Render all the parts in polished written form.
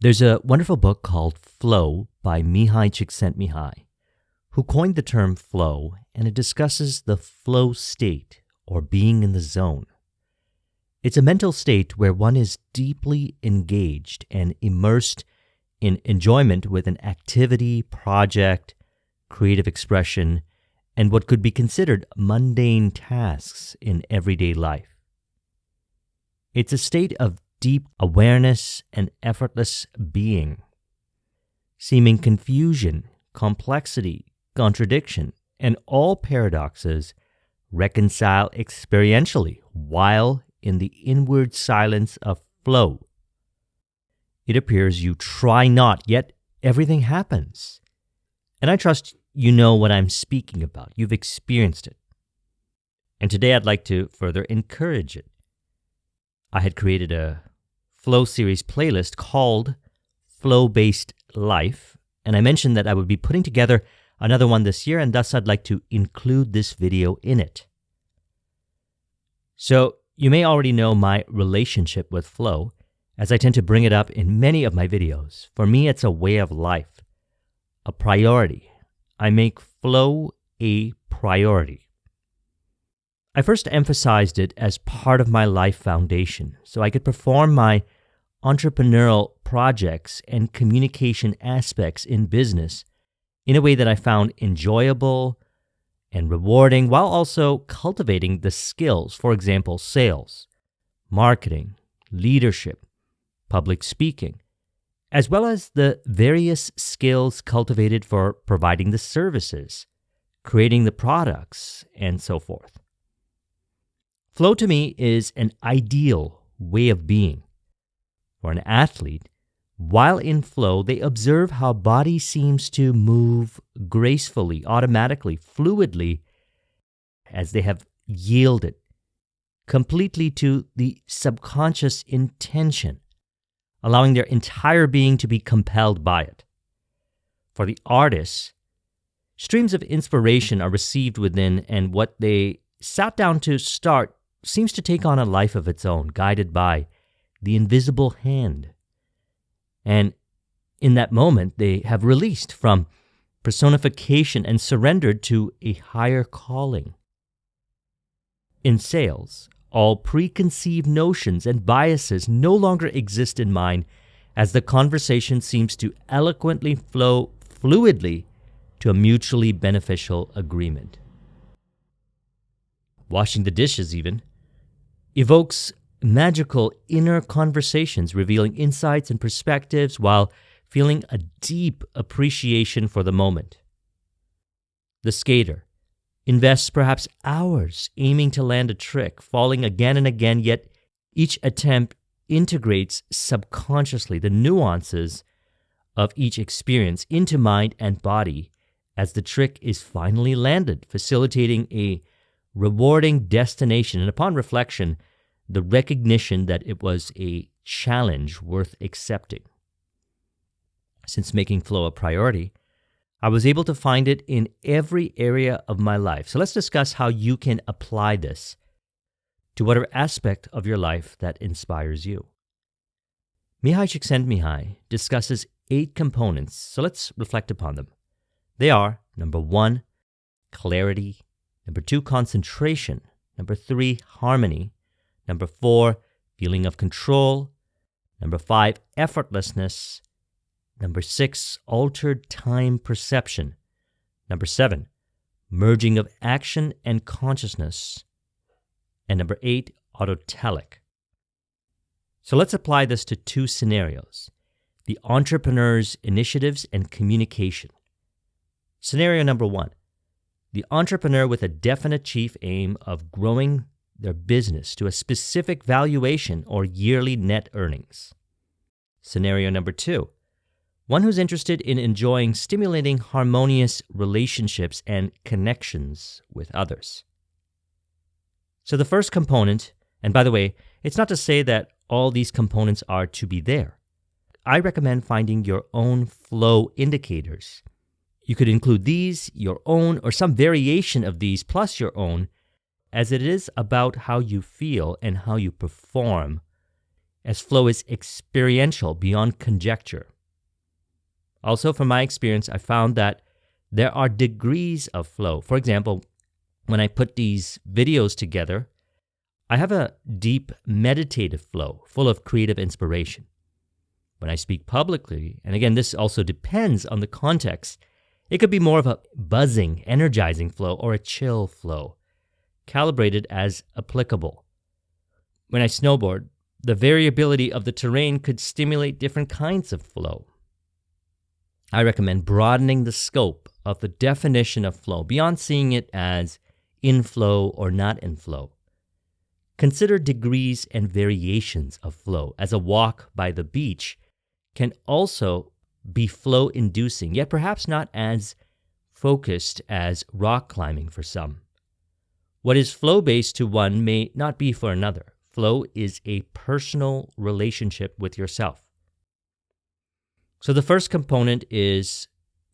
There's a wonderful book called Flow by Mihai Csikszentmihalyi, who coined the term flow, and it discusses the flow state, or being in the zone. It's a mental state where one is deeply engaged and immersed in enjoyment with an activity, project, creative expression, and what could be considered mundane tasks in everyday life. It's a state of deep awareness and effortless being. Seeming confusion, complexity, contradiction, and all paradoxes reconcile experientially while in the inward silence of flow. It appears you try not, yet everything happens. And I trust you know what I'm speaking about. You've experienced it. And today I'd like to further encourage it. I had created a Flow series playlist called Flow-Based Life, and I mentioned that I would be putting together another one this year, and thus I'd like to include this video in it. So, you may already know my relationship with flow, as I tend to bring it up in many of my videos. For me, it's a way of life, a priority. I make flow a priority. I first emphasized it as part of my life foundation, so I could perform my entrepreneurial projects and communication aspects in business in a way that I found enjoyable and rewarding, while also cultivating the skills, for example, sales, marketing, leadership, public speaking, as well as the various skills cultivated for providing the services, creating the products, and so forth. Flow to me is an ideal way of being. For an athlete, while in flow, they observe how body seems to move gracefully, automatically, fluidly, as they have yielded completely to the subconscious intention, allowing their entire being to be compelled by it. For the artists, streams of inspiration are received within, and what they sat down to start seems to take on a life of its own, guided by the invisible hand. And in that moment, they have released from personification and surrendered to a higher calling. In sales, all preconceived notions and biases no longer exist in mind, as the conversation seems to eloquently flow fluidly to a mutually beneficial agreement. Washing the dishes even evokes magical inner conversations, revealing insights and perspectives while feeling a deep appreciation for the moment. The skater invests perhaps hours aiming to land a trick, falling again and again, yet each attempt integrates subconsciously the nuances of each experience into mind and body as the trick is finally landed, facilitating a rewarding destination, and upon reflection, the recognition that it was a challenge worth accepting. Since making flow a priority, I was able to find it in every area of my life. So let's discuss how you can apply this to whatever aspect of your life that inspires you. Mihai Csikszentmihalyi discusses 8 components, so let's reflect upon them. They are, number 1, clarity, number 2, concentration, number 3, harmony, number 4, feeling of control, number 5, effortlessness, number 6, altered time perception, number 7, merging of action and consciousness, and number 8, autotelic. So let's apply this to 2 scenarios: the entrepreneur's initiatives and communication. Scenario number 1, the entrepreneur with a definite chief aim of growing their business to a specific valuation or yearly net earnings. Scenario number 2, one who's interested in enjoying stimulating harmonious relationships and connections with others. So the first component, and by the way, it's not to say that all these components are to be there. I recommend finding your own flow indicators. You could include these, your own, or some variation of these plus your own, as it is about how you feel and how you perform as flow is experiential beyond conjecture. Also, from my experience, I found that there are degrees of flow. For example, when I put these videos together, I have a deep meditative flow full of creative inspiration. When I speak publicly, and again, this also depends on the context, it could be more of a buzzing, energizing flow or a chill flow, calibrated as applicable. When I snowboard, the variability of the terrain could stimulate different kinds of flow. I recommend broadening the scope of the definition of flow beyond seeing it as in flow or not in flow. Consider degrees and variations of flow, as a walk by the beach can also be flow-inducing, yet perhaps not as focused as rock climbing for some. What is flow-based to one may not be for another. Flow is a personal relationship with yourself. So the first component is,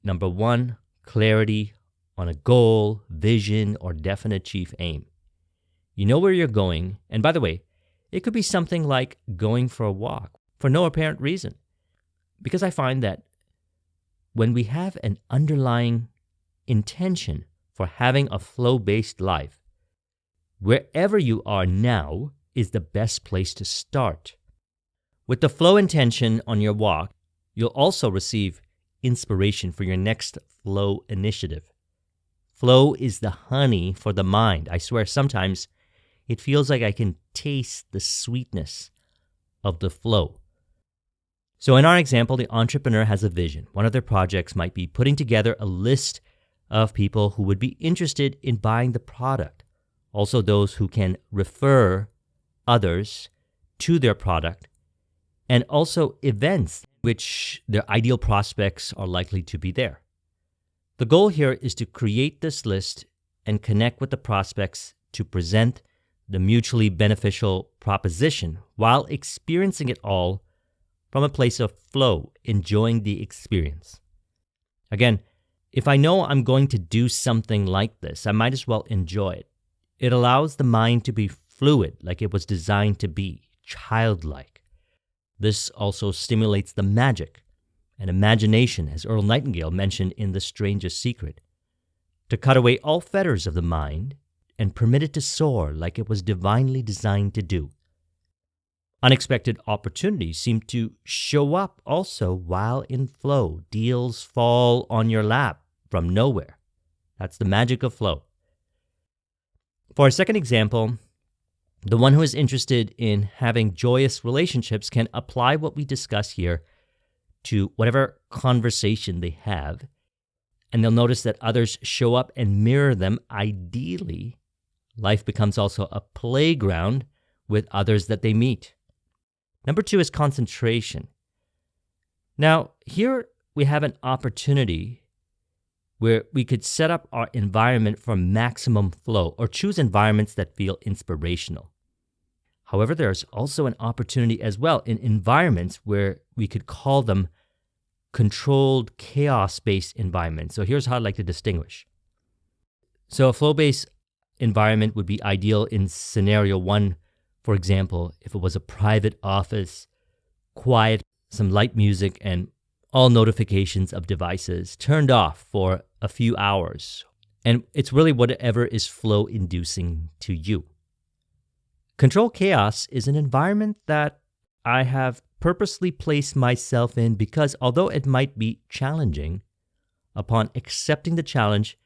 number one, clarity on a goal, vision, or definite chief aim. You know where you're going, and by the way, it could be something like going for a walk for no apparent reason. Because I find that when we have an underlying intention for having a flow-based life, wherever you are now is the best place to start. With the flow intention on your walk, you'll also receive inspiration for your next flow initiative. Flow is the honey for the mind. I swear sometimes it feels like I can taste the sweetness of the flow. So in our example, the entrepreneur has a vision. One of their projects might be putting together a list of people who would be interested in buying the product. Also those who can refer others to their product, and also events which their ideal prospects are likely to be there. The goal here is to create this list and connect with the prospects to present the mutually beneficial proposition while experiencing it all from a place of flow, enjoying the experience. Again, if I know I'm going to do something like this, I might as well enjoy it. It allows the mind to be fluid, like it was designed to be, childlike. This also stimulates the magic and imagination, as Earl Nightingale mentioned in The Strangest Secret, to cut away all fetters of the mind and permit it to soar like it was divinely designed to do. Unexpected opportunities seem to show up also while in flow. Deals fall on your lap from nowhere. That's the magic of flow. For our second example, the one who is interested in having joyous relationships can apply what we discuss here to whatever conversation they have, and they'll notice that others show up and mirror them. Ideally, life becomes also a playground with others that they meet. Number two is concentration. Now, here we have an opportunity where we could set up our environment for maximum flow or choose environments that feel inspirational. However, there's also an opportunity as well in environments where we could call them controlled chaos-based environments. So here's how I'd like to distinguish. So a flow-based environment would be ideal in scenario one. For example, if it was a private office, quiet, some light music, and all notifications of devices turned off for a few hours. And it's really whatever is flow-inducing to you. Controlled chaos is an environment that I have purposely placed myself in because although it might be challenging, upon accepting the challenge,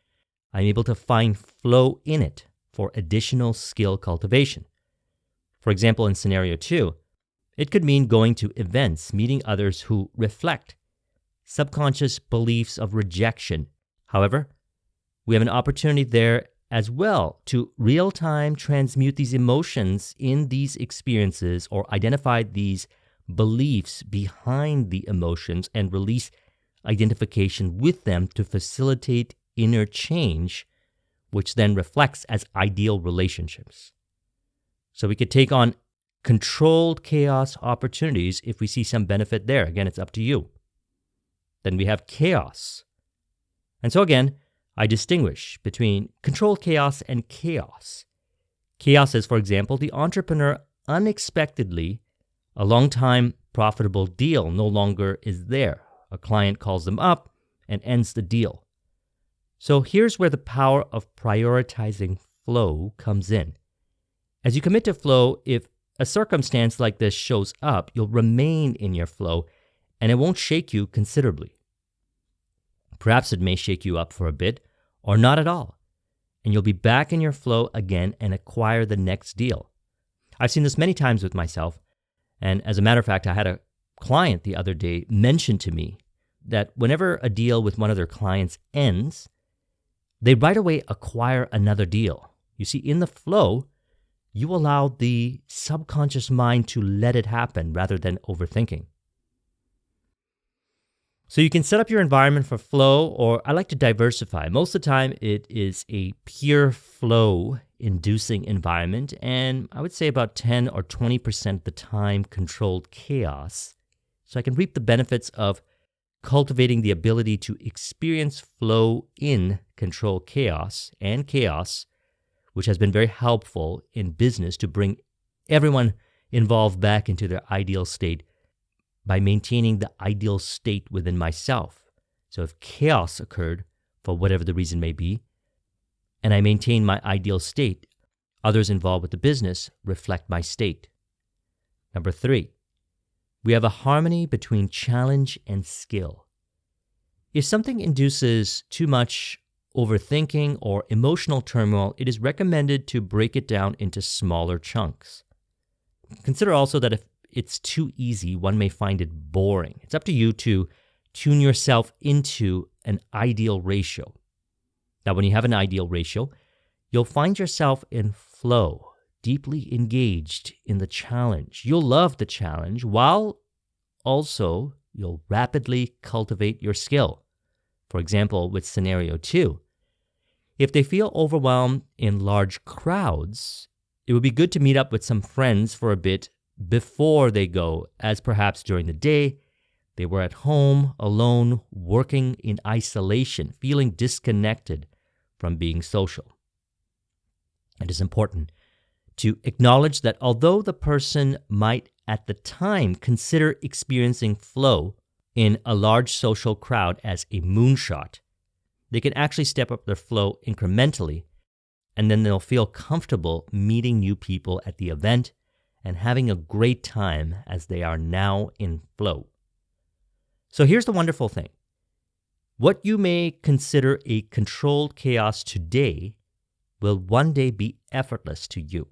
I'm able to find flow in it for additional skill cultivation. For example, in scenario two, it could mean going to events, meeting others who reflect subconscious beliefs of rejection. However, we have an opportunity there as well to real-time transmute these emotions in these experiences or identify these beliefs behind the emotions and release identification with them to facilitate inner change, which then reflects as ideal relationships. So we could take on controlled chaos opportunities if we see some benefit there. Again, it's up to you. Then we have chaos. And so again, I distinguish between controlled chaos and chaos. Chaos is, for example, the entrepreneur unexpectedly A long-time profitable deal no longer is there. A client calls them up and ends the deal. So here's where the power of prioritizing flow comes in. As you commit to flow, if a circumstance like this shows up, you'll remain in your flow and it won't shake you considerably. Perhaps it may shake you up for a bit or not at all, and you'll be back in your flow again and acquire the next deal. I've seen this many times with myself, and as a matter of fact, I had a client the other day mention to me that whenever a deal with one of their clients ends, they right away acquire another deal. You see, in the flow, you allow the subconscious mind to let it happen rather than overthinking. So you can set up your environment for flow, or I like to diversify. Most of the time, it is a pure flow-inducing environment, and I would say about 10 or 20% of the time controlled chaos. So I can reap the benefits of cultivating the ability to experience flow in controlled chaos, which has been very helpful in business to bring everyone involved back into their ideal state by maintaining the ideal state within myself. So if chaos occurred, for whatever the reason may be, and I maintain my ideal state, others involved with the business reflect my state. Number 3, we have a harmony between challenge and skill. If something induces too much overthinking or emotional turmoil, it is recommended to break it down into smaller chunks. Consider also that if it's too easy, one may find it boring. It's up to you to tune yourself into an ideal ratio. Now, when you have an ideal ratio, you'll find yourself in flow, deeply engaged in the challenge. You'll love the challenge while also you'll rapidly cultivate your skill. For example, with scenario 2, if they feel overwhelmed in large crowds, it would be good to meet up with some friends for a bit before they go, as perhaps during the day, they were at home, alone, working in isolation, feeling disconnected from being social. It is important to acknowledge that although the person might at the time consider experiencing flow in a large social crowd as a moonshot, they can actually step up their flow incrementally, and then they'll feel comfortable meeting new people at the event and having a great time as they are now in flow. So here's the wonderful thing. What you may consider a controlled chaos today will one day be effortless to you.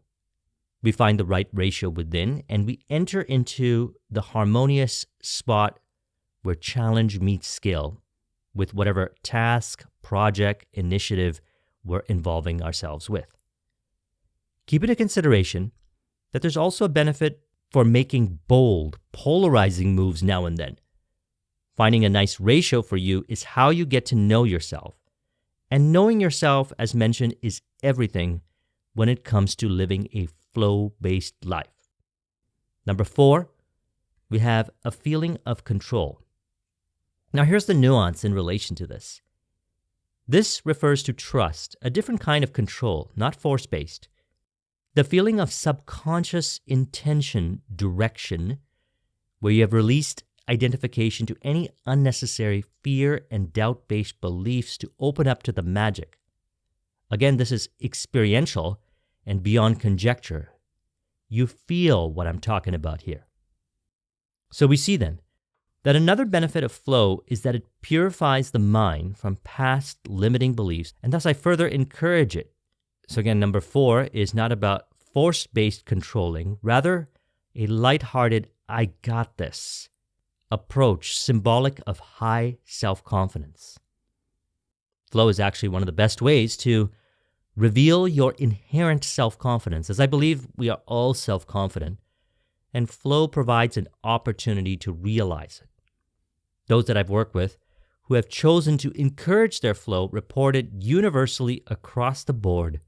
We find the right ratio within, and we enter into the harmonious spot where challenge meets skill with whatever task, project, initiative we're involving ourselves with. Keep into consideration that there's also a benefit for making bold, polarizing moves now and then. Finding a nice ratio for you is how you get to know yourself. And knowing yourself, as mentioned, is everything when it comes to living a flow-based life. Number 4, we have a feeling of control. Now here's the nuance in relation to this. This refers to trust, a different kind of control, not force-based. The feeling of subconscious intention, direction, where you have released identification to any unnecessary fear and doubt-based beliefs to open up to the magic. Again, this is experiential and beyond conjecture. You feel what I'm talking about here. So we see then that another benefit of flow is that it purifies the mind from past limiting beliefs, and thus I further encourage it. So again, number 4 is not about force-based controlling, rather a lighthearted, I got this approach, symbolic of high self-confidence. Flow is actually one of the best ways to reveal your inherent self-confidence, as I believe we are all self-confident, and flow provides an opportunity to realize it. Those that I've worked with who have chosen to encourage their flow reported universally across the board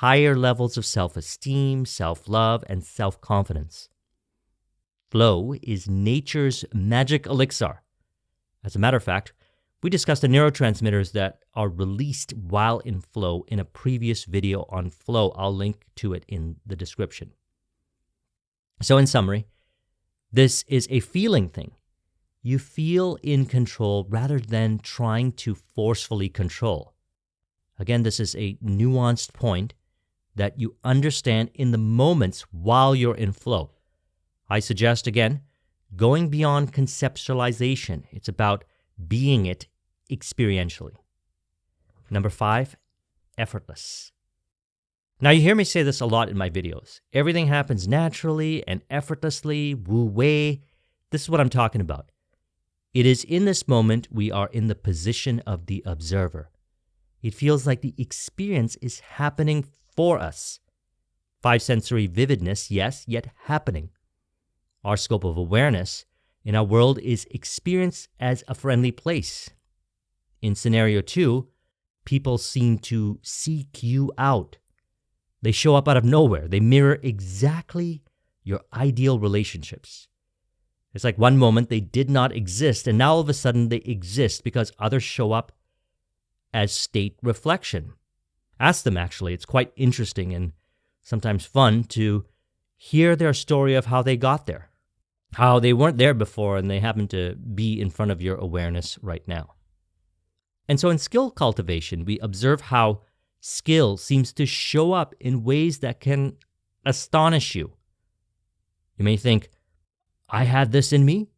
higher levels of self-esteem, self-love, and self-confidence. Flow is nature's magic elixir. As a matter of fact, we discussed the neurotransmitters that are released while in flow in a previous video on flow. I'll link to it in the description. So in summary, This is a feeling thing. You feel in control rather than trying to forcefully control. Again, this is a nuanced point that you understand in the moments while you're in flow. I suggest, again, going beyond conceptualization. It's about being it experientially. Number 5, effortless. Now, you hear me say this a lot in my videos. Everything happens naturally and effortlessly, wu-wei. This is what I'm talking about. It is in this moment we are in the position of the observer. It feels like the experience is happening for us. 5-sensory vividness, yes, yet happening. Our scope of awareness in our world is experienced as a friendly place. In scenario 2, people seem to seek you out. They show up out of nowhere. They mirror exactly your ideal relationships. It's like one moment they did not exist, and now all of a sudden they exist because others show up as state reflection. Ask them, actually. It's quite interesting and sometimes fun to hear their story of how they got there, how they weren't there before and they happen to be in front of your awareness right now. And so in skill cultivation, we observe how skill seems to show up in ways that can astonish you. You may think, I had this in me?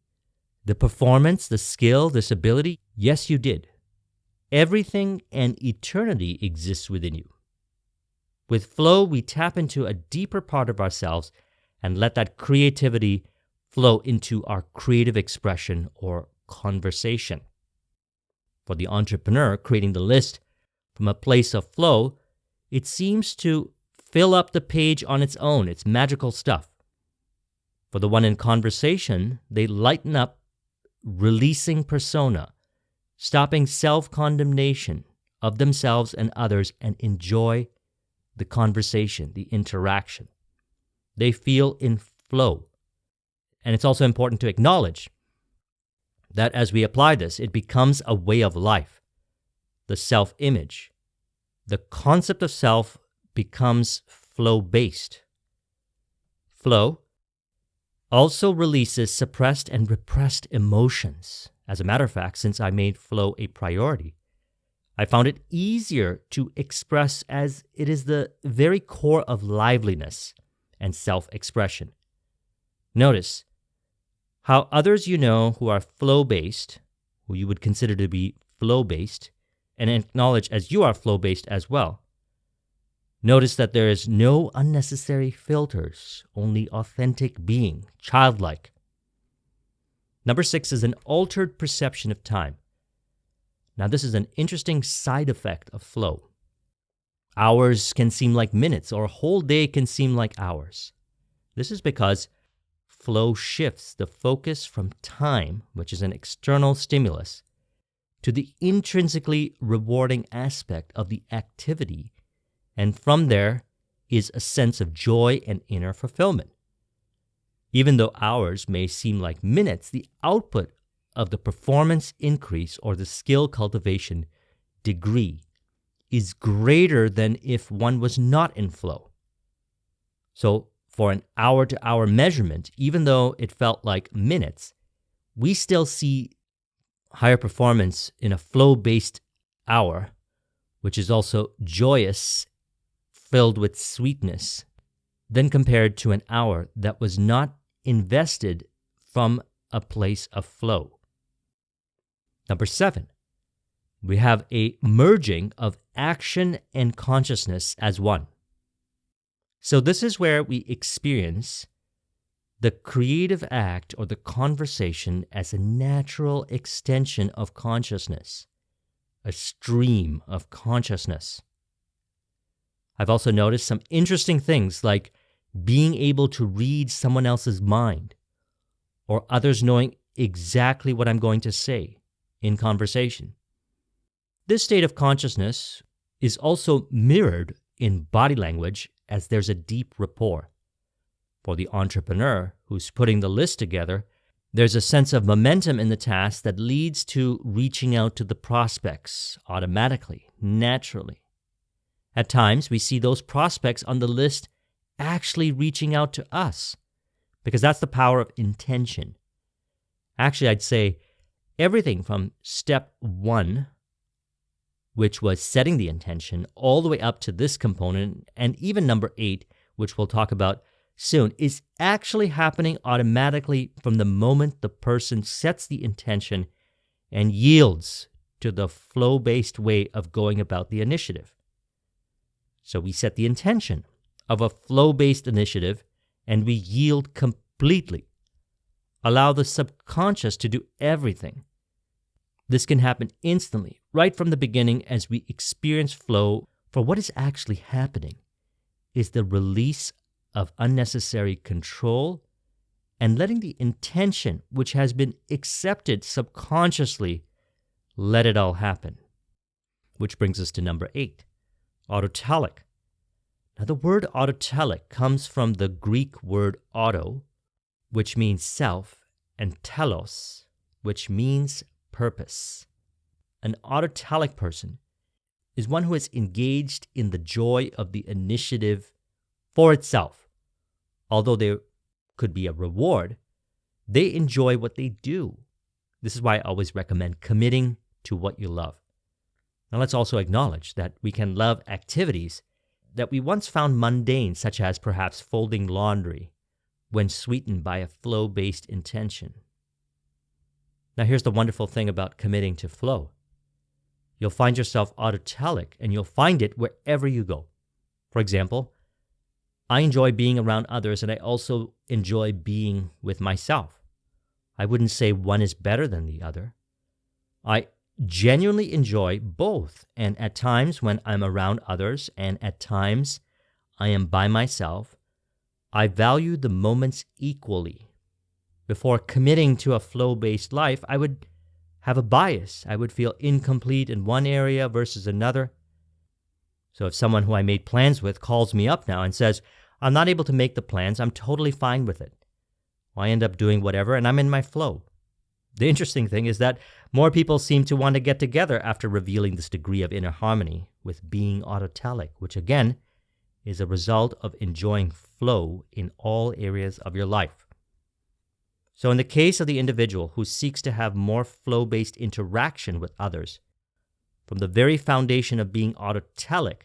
The performance, the skill, this ability? Yes, you did. Everything and eternity exists within you. With flow, we tap into a deeper part of ourselves and let that creativity flow into our creative expression or conversation. For the entrepreneur creating the list from a place of flow, it seems to fill up the page on its own. It's magical stuff. For the one in conversation, they lighten up, releasing persona, stopping self-condemnation of themselves and others, and enjoy the conversation, the interaction. They feel in flow. And it's also important to acknowledge that as we apply this, it becomes a way of life. The self-image, the concept of self becomes flow-based. Flow also releases suppressed and repressed emotions. As a matter of fact, since I made flow a priority, I found it easier to express as it is the very core of liveliness and self-expression. Notice how others you know who are flow-based, who you would consider to be flow-based, and acknowledge as you are flow-based as well. Notice that there is no unnecessary filters, only authentic being, childlike. Number 6 is an altered perception of time. Now, this is an interesting side effect of flow. Hours can seem like minutes, or a whole day can seem like hours. This is because flow shifts the focus from time, which is an external stimulus, to the intrinsically rewarding aspect of the activity, and from there is a sense of joy and inner fulfillment. Even though hours may seem like minutes, the output of the performance increase or the skill cultivation degree is greater than if one was not in flow. So for an hour-to-hour measurement, even though it felt like minutes, we still see higher performance in a flow-based hour, which is also joyous, filled with sweetness, than compared to an hour that was not invested from a place of flow. Number 7, we have a merging of action and consciousness as one. So this is where we experience the creative act or the conversation as a natural extension of consciousness, a stream of consciousness. I've also noticed some interesting things like being able to read someone else's mind, or others knowing exactly what I'm going to say in conversation. This state of consciousness is also mirrored in body language as there's a deep rapport. For the entrepreneur who's putting the list together, there's a sense of momentum in the task that leads to reaching out to the prospects automatically, naturally. At times, we see those prospects on the list actually reaching out to us because that's the power of intention. Actually, I'd say everything from step 1, which was setting the intention, all the way up to this component, and even number 8, which we'll talk about soon, is actually happening automatically from the moment the person sets the intention and yields to the flow-based way of going about the initiative. So we set the intention of a flow-based initiative and we yield completely. Allow the subconscious to do everything. This can happen instantly, right from the beginning as we experience flow, for what is actually happening is the release of unnecessary control and letting the intention, which has been accepted subconsciously, let it all happen. Which brings us to number 8, autotelic. Now, the word autotelic comes from the Greek word auto, which means self, and telos, which means purpose. An autotelic person is one who is engaged in the joy of the initiative for itself. Although there could be a reward, they enjoy what they do. This is why I always recommend committing to what you love. Now, let's also acknowledge that we can love activities that we once found mundane, such as perhaps folding laundry, when sweetened by a flow-based intention. Now, here's the wonderful thing about committing to flow. You'll find yourself autotelic, and you'll find it wherever you go. For example, I enjoy being around others, and I also enjoy being with myself. I wouldn't say one is better than the other. I genuinely enjoy both, and at times when I'm around others, and at times I am by myself, I value the moments equally. Before committing to a flow-based life, I would have a bias. I would feel incomplete in one area versus another. So if someone who I made plans with calls me up now and says, I'm not able to make the plans, I'm totally fine with it. Well, I end up doing whatever, and I'm in my flow. The interesting thing is that more people seem to want to get together after revealing this degree of inner harmony with being autotelic, which again is a result of enjoying flow in all areas of your life. So in the case of the individual who seeks to have more flow-based interaction with others, from the very foundation of being autotelic,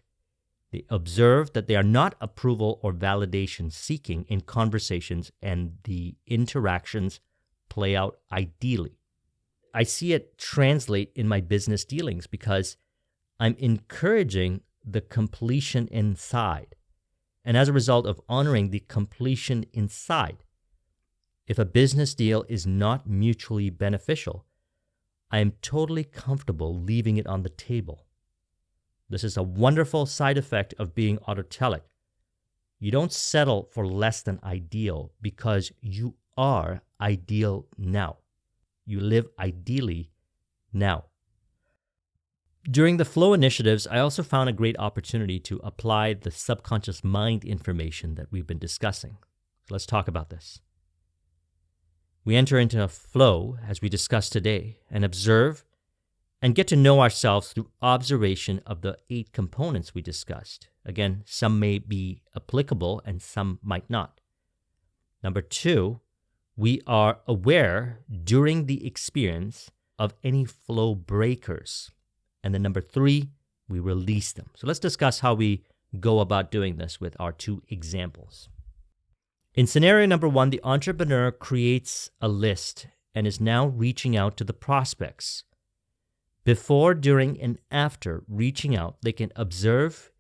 they observe that they are not approval or validation seeking in conversations, and the interactions play out ideally. I see it translate in my business dealings because I'm encouraging the completion inside. And as a result of honoring the completion inside, if a business deal is not mutually beneficial, I am totally comfortable leaving it on the table. This is a wonderful side effect of being autotelic. You don't settle for less than ideal because you are ideal now. You live ideally now. During the flow initiatives, I also found a great opportunity to apply the subconscious mind information that we've been discussing. So let's talk about this. We enter into a flow, as we discussed today, and observe and get to know ourselves through observation of the 8 components we discussed. Again, some may be applicable and some might not. Number 2, we are aware during the experience of any flow breakers. And then number 3, we release them. So let's discuss how we go about doing this with our 2 examples. In scenario number 1, the entrepreneur creates a list and is now reaching out to the prospects. Before, during, and after reaching out, they can observe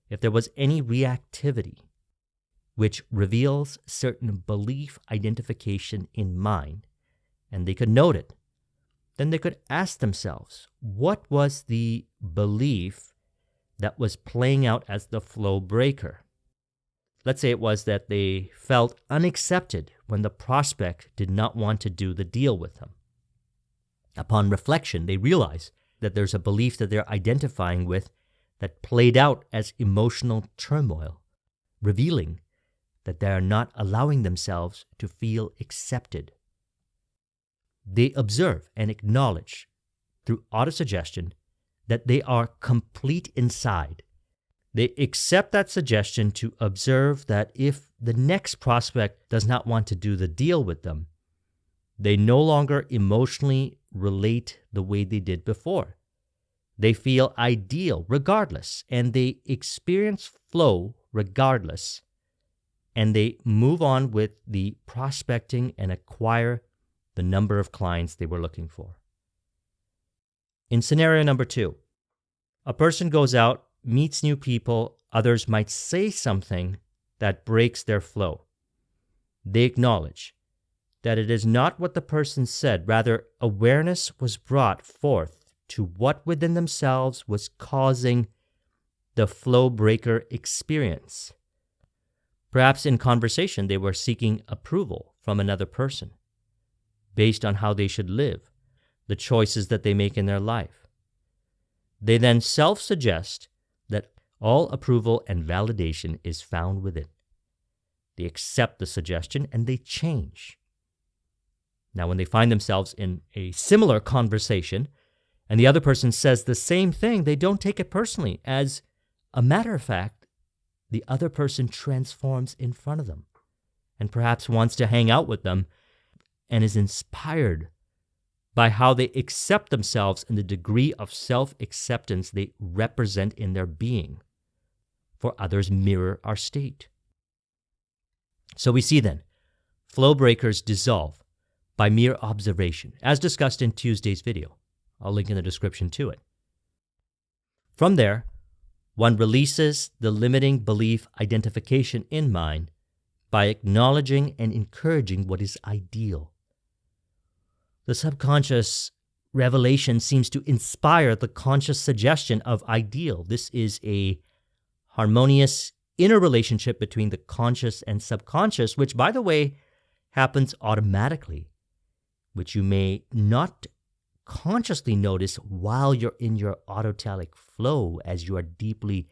if there was any reactivity, which reveals certain belief identification in mind, and they could note it. Then they could ask themselves, what was the belief that was playing out as the flow breaker? Let's say it was that they felt unaccepted when the prospect did not want to do the deal with them. Upon reflection, they realize that there's a belief that they're identifying with that played out as emotional turmoil, revealing that they are not allowing themselves to feel accepted. They observe and acknowledge through autosuggestion that they are complete inside, They accept that suggestion to observe that if the next prospect does not want to do the deal with them, they no longer emotionally relate the way they did before. They feel ideal regardless, and they experience flow regardless, and they move on with the prospecting and acquire the number of clients they were looking for. In scenario number 2, a person goes out, meets new people, others might say something that breaks their flow. They acknowledge that it is not what the person said, rather awareness was brought forth to what within themselves was causing the flow breaker experience. Perhaps in conversation they were seeking approval from another person based on how they should live, the choices that they make in their life. They then self-suggest that all approval and validation is found within. They accept the suggestion and they change. Now, when they find themselves in a similar conversation and the other person says the same thing, they don't take it personally. As a matter of fact, the other person transforms in front of them and perhaps wants to hang out with them and is inspired by how they accept themselves and the degree of self-acceptance they represent in their being. For others mirror our state. So we see then, flow breakers dissolve by mere observation, as discussed in Tuesday's video. I'll link in the description to it. From there, one releases the limiting belief identification in mind by acknowledging and encouraging what is ideal. The subconscious revelation seems to inspire the conscious suggestion of ideal. This is a harmonious inner relationship between the conscious and subconscious, which, by the way, happens automatically, which you may not consciously notice while you're in your autotelic flow as you are deeply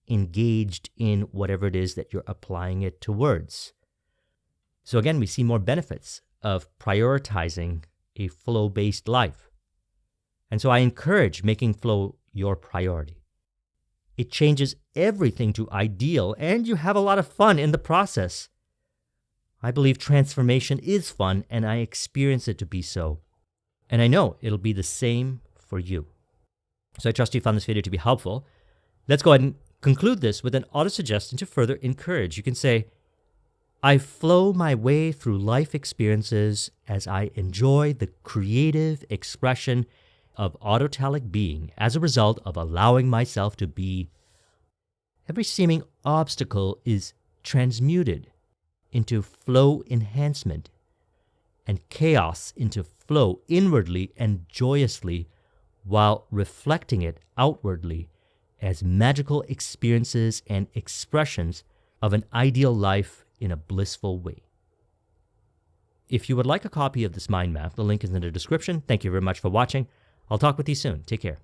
engaged in whatever it is that you're applying it towards. So again, we see more benefits of prioritizing a flow-based life. And so I encourage making flow your priority. It changes everything to ideal, and you have a lot of fun in the process. I believe transformation is fun, and I experience it to be so. And I know it'll be the same for you. So I trust you found this video to be helpful. Let's go ahead and conclude this with an auto-suggestion to further encourage. You can say, I flow my way through life experiences as I enjoy the creative expression of autotelic being as a result of allowing myself to be. Every seeming obstacle is transmuted into flow enhancement and chaos into flow inwardly and joyously while reflecting it outwardly as magical experiences and expressions of an ideal life in a blissful way. If you would like a copy of this mind map, the link is in the description. Thank you very much for watching. I'll talk with you soon. Take care.